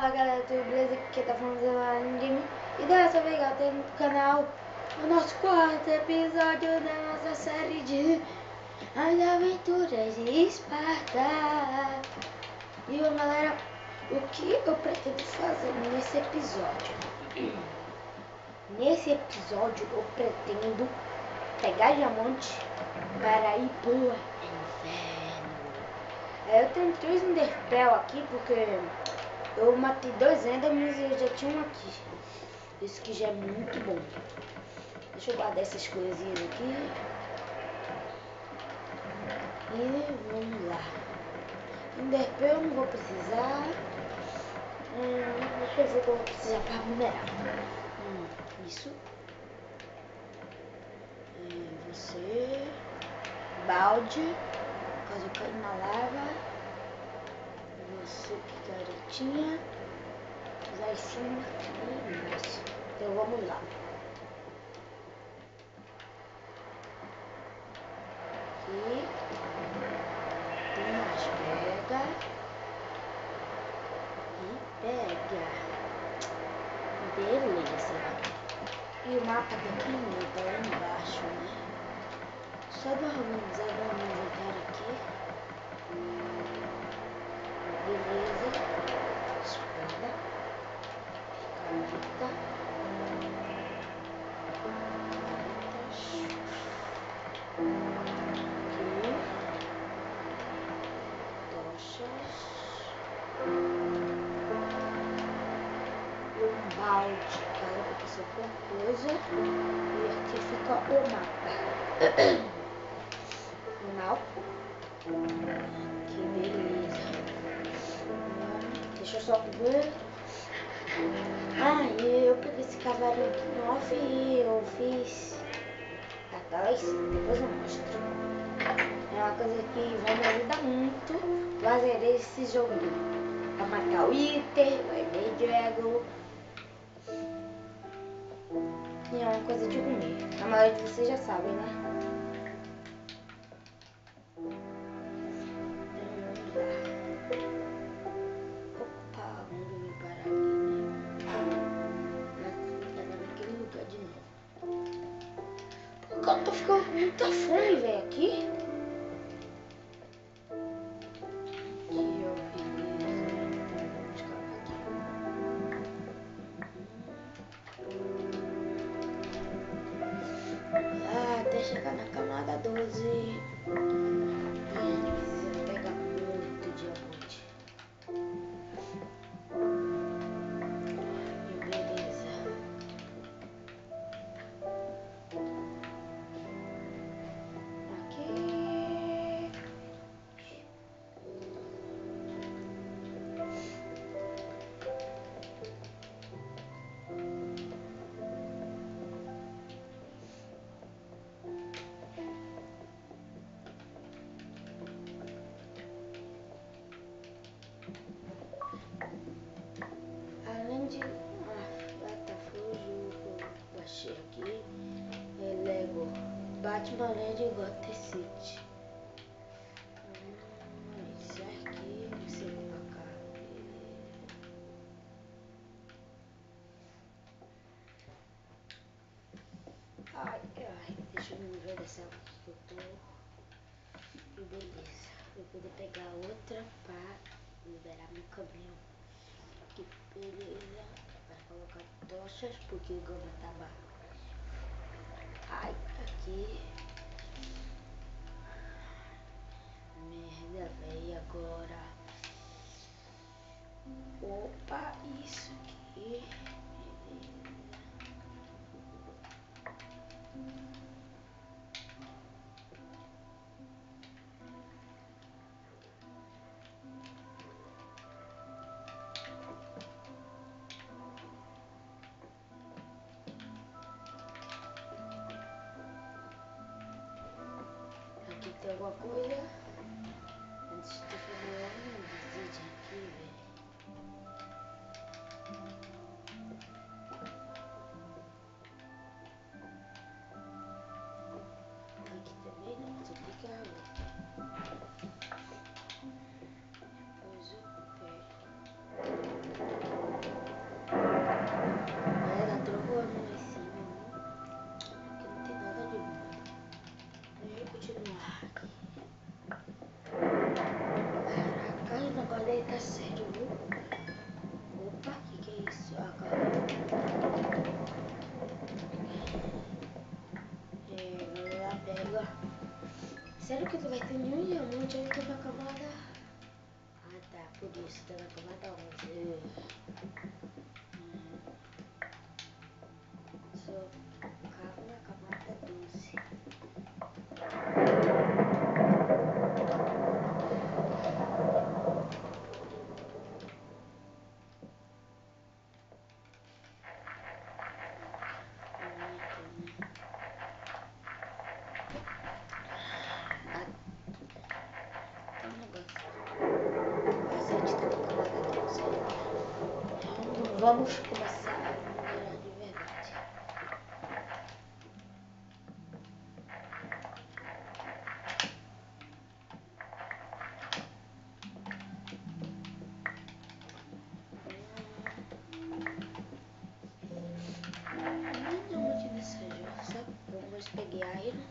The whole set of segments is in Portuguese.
Fala galera, tudo beleza? Aqui quem tá falando é o Game. E dessa vez eu tenho no canal o nosso quarto episódio da nossa série de As Aventuras de Esparta. E galera, o que eu pretendo fazer nesse episódio? Nesse episódio eu pretendo pegar diamante para ir pro inferno. Eu tenho 3 Enderpearl aqui porque eu matei 2 Endermans e eu já tinha um aqui. Isso que já é muito bom. Deixa eu guardar essas coisinhas aqui. E vamos lá. Enderpearl eu não vou precisar. Deixa eu ver o que eu vou precisar para minerar. Isso. Você. Balde. Caso eu caia na lava. Você, picaretinha. Lá em cima e embaixo. Então vamos lá. Aqui. Tem mais. Pega. E pega. Beleza. E o mapa pequenininho, tá lá embaixo, né? Só dar uma organizada no inventário aqui. Beleza. Espada. Caneta. Aqui. Tochas. Um balde, caso aconteça alguma coisa. E aqui fica o mapa. Mal. Que beleza. Deixa eu só ver. E eu peguei esse cavalinho aqui no off e eu fiz atrás, depois eu mostro. É uma coisa que vai me ajudar muito fazer esse jogo. Pra matar o Wither, o Ender Dragon. E é uma coisa de comer. A maioria de vocês já sabem, né? Opa, vamos vir parar aqui, né? Pegar naquele lugar de novo. Porque eu tô ficando com muita fome, velho, aqui. Até chegar na camada 12. Precisa pegar muito diamante. E beleza. Aqui. Além de Datafuso que eu baixei aqui, é Lego Batman Land Gotham City. Isso aqui, você pra cá. Ai, deixa eu me ver dessa aqui que eu tô. E beleza, eu vou poder pegar outra pra liberar meu caminho. Que beleza, vai colocar tochas porque o gama tava. Ai, aqui. Merda, velho, agora. Opa, isso aqui. Aqui tem alguma coisa. Antes de fazer um vídeo aqui, velho. Aqui também não, só fica a outra. Depois eu pego. noite ele tava acabada. Ah tá, por isso tava acabada 11. Sou cabra acabada 12. Vamos começar a numerar de verdade. Não vou te desejar, sabe? Vamos pegar iron.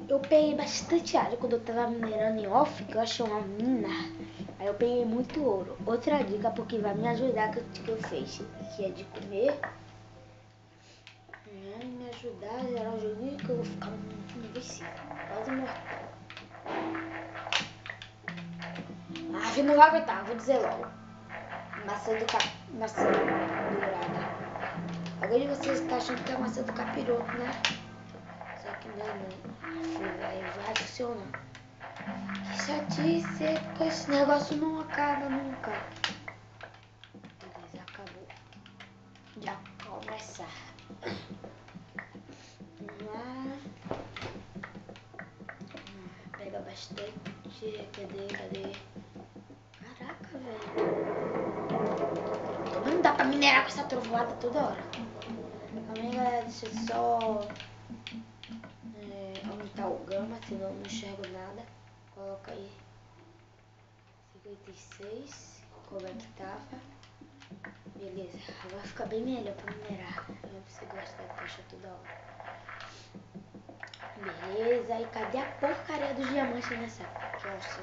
Eu peguei bastante área quando eu tava minerando em off, que eu achei uma mina. Aí eu peguei muito ouro. Outra dica, porque vai me ajudar que eu fiz, que é de comer. Vai me ajudar a gerar um joguinho que eu vou ficar muito invencível, quase mortal. Ah, não vai aguentar, vou dizer logo. Maçã dourada. Alguém de vocês está achando que é a maçã do capiroto, né? Só que não. Vai funcionar. Que chatice, porque esse negócio não acaba nunca. Beleza, acabou. Já começar. Vamos lá. Pega bastante. Cadê? Caraca, velho. Não dá pra minerar com essa trovoada toda hora. Calma aí, galera, deixa eu só aumentar o gama, senão eu não enxergo nada. Coloca aí 56, como é que tava. Beleza, vai ficar bem melhor pra minerar. Eu não preciso gastar a taxa toda hora. Beleza, e cadê a porcaria dos diamantes nessa poça?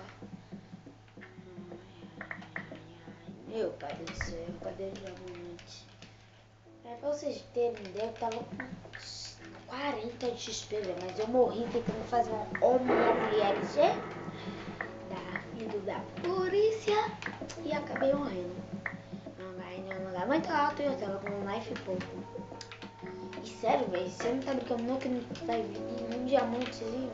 Meu pai do céu, cadê os diamantes? Pra vocês terem ideia, eu tava com 40 de XP, velho, mas eu morri tentando fazer um omelete da filho da polícia e acabei morrendo. Não dá muito alto e eu tava com um life pouco. E sério, velho, você não tá brincando não que não vai vir um diamantezinho?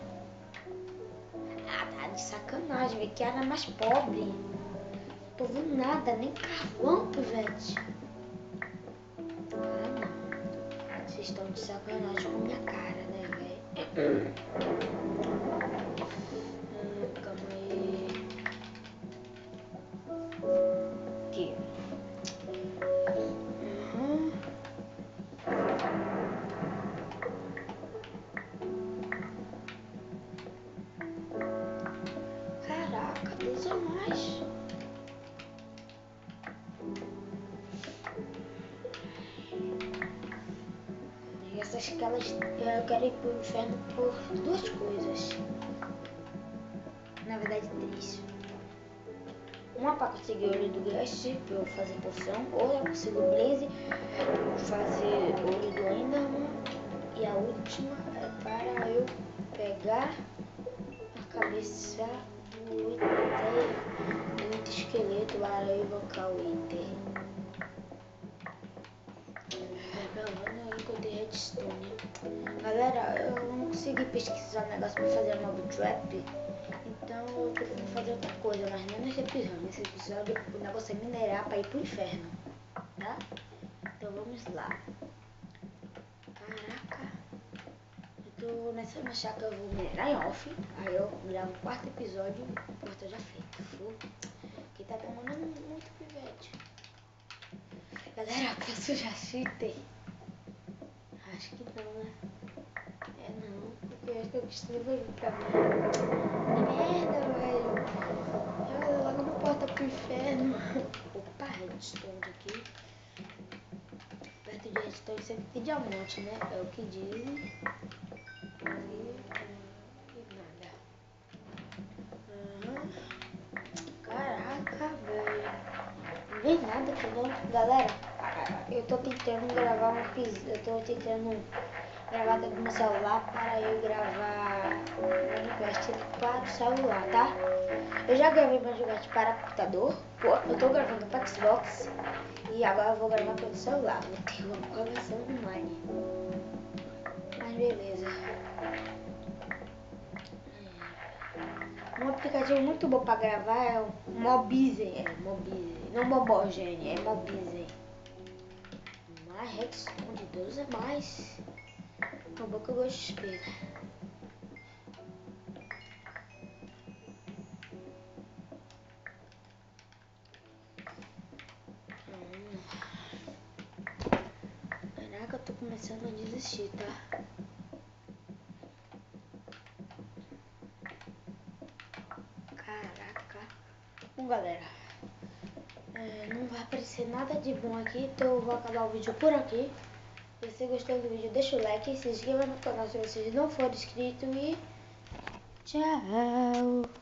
Ah, tá de sacanagem, velho, que era mais pobre. Tô vendo nada, nem carvão, pivete. Ah, não. Vocês estão de sacanagem com minha cara, né, velho? Calma aí. Aqui. Caraca, Deus é mais. E essas calas eu quero ir pro inferno por duas coisas. Na verdade, três. Uma para conseguir olho do Gush, para eu fazer poção. Ou eu consigo Blaze, fazer olho do Enderman. E a última é para eu pegar a cabeça do Wither esqueleto para eu invocar o Wither. Pelo menos eu encontrei redstone. Galera, eu não consegui pesquisar negócio para fazer mob trap. Então eu tô tentando fazer outra coisa, mas não nesse episódio. Nesse episódio o negócio é minerar para ir pro inferno, tá? Então vamos lá. Caraca, eu tô nessa chácara, eu vou minerar em off. Aí eu gravo o quarto episódio, o porta já feito. Que tá demorando muito, pivete. Galera, posso já cheater? Acho que não, né? É não, porque eu acho que eu destruí pra mim. Que merda, velho. Eu logo não porta pro inferno. Opa, redstone aqui. Perto de redstone sempre tem diamante, né? É o que dizem. E nada. Caraca, velho. Não vem nada aqui não. Galera, eu tô tentando gravar um episódio. Eu tô tentando gravada do meu celular para eu gravar Minecraft para o celular, tá? Eu já gravei Minecraft para computador, eu tô gravando para Xbox e agora eu vou gravar pelo celular. Vou ter uma conversão online. Mas beleza. Um aplicativo muito bom para gravar é o Mobizen. Não Mobogen, é Mobizen. Mais Redstone de 12 a mais. Uma boa que eu gosto de espelho. Caraca, eu tô começando a desistir, tá? Caraca. Bom, galera, não vai aparecer nada de bom aqui, então eu vou acabar o vídeo por aqui. Se você gostou do vídeo, deixa o like, se inscreva no canal se vocês não forem inscritos e tchau!